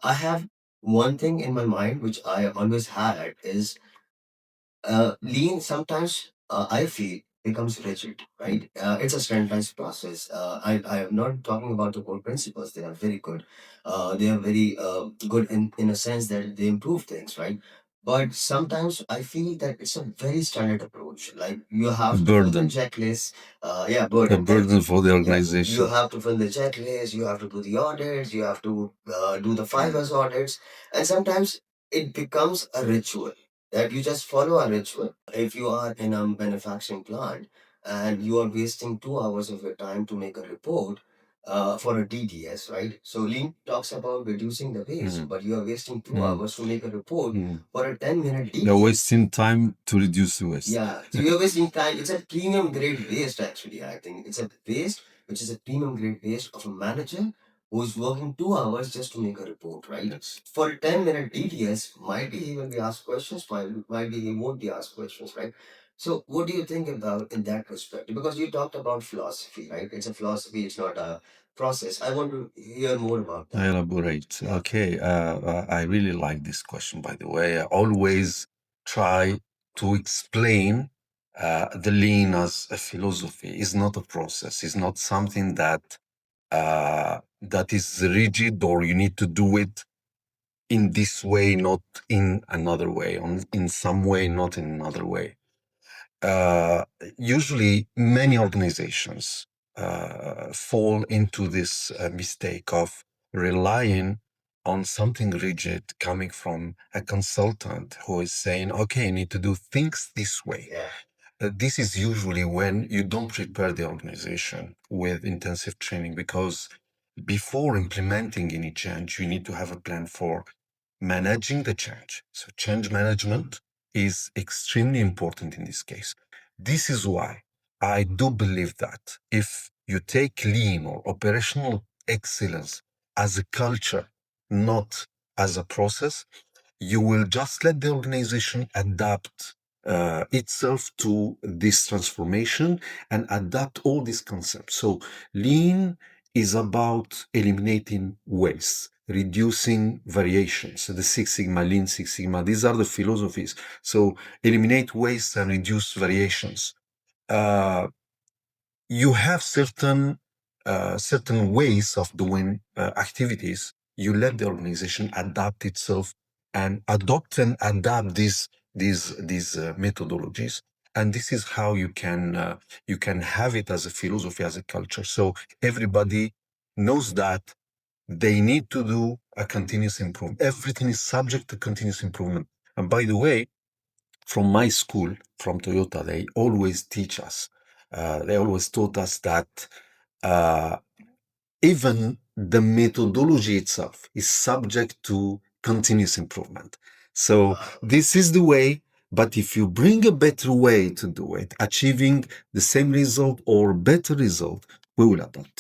I have one thing in my mind which I always had is lean sometimes I feel becomes rigid, right? It's a standardized process. I am not talking about the core principles. They are very good. They are very good in a sense that they improve things, right? But sometimes I feel that it's a very standard approach. Like you have to fill the Burden. checklist. Yeah, A burden. Thank burden you. for the Yeah, you organization. have to fill the checklist. You have to do the audits. You have to do the 5 years audits, and sometimes it becomes a ritual that you just follow a ritual. If you are in a manufacturing plant and you are wasting 2 hours of your time to make a report for a DDS, right? So Lean talks about reducing the waste, Mm, but you are wasting two mm, hours to make a report mm. for a 10-minute You're DDS. wasting time to reduce the waste. Yeah, so you're wasting time. It's a premium grade waste, actually. I think it's a waste which is a premium grade waste of a manager who's working 2 hours just to make a report, right? Yes. For a 10-minute DTS, might be he will be asked questions, might be he won't be asked questions, right? So, what do you think about in that perspective? Because you talked about philosophy, right? It's a philosophy, it's not a process. I want to hear more about I that. elaborate. Yeah. Okay. I really like this question, by the way. I always try to explain the lean as a philosophy. It's not a process. It's not something that is rigid or you need to do it in this way, not in another way, in some way, not in another way. Uh, Usually, many organizations fall into this mistake of relying on something rigid coming from a consultant who is saying, okay, you need to do things this way. Yeah. This is usually when you don't prepare the organization with intensive training because before implementing any change, you need to have a plan for managing the change. So, change management is extremely important in this case. This is why I do believe that if you take lean or operational excellence as a culture, not as a process, you will just let the organization adapt itself to this transformation and adapt all these concepts. So, lean is about eliminating waste, reducing variations. So the Six Sigma, Lean Six Sigma, these are the philosophies. So, eliminate waste and reduce variations. Uh, you have certain ways of doing activities. You let the organization adapt itself and adopt and adapt these methodologies. And this is how you can have it as a philosophy, as a culture. So everybody knows that they need to do a continuous improvement. Everything is subject to continuous improvement. And by the way, from my school, from Toyota, they always teach us, they always taught us that uh, even the methodology itself is subject to continuous improvement. So this is the way, but if you bring a better way to do it, achieving the same result or better result, we will adopt it.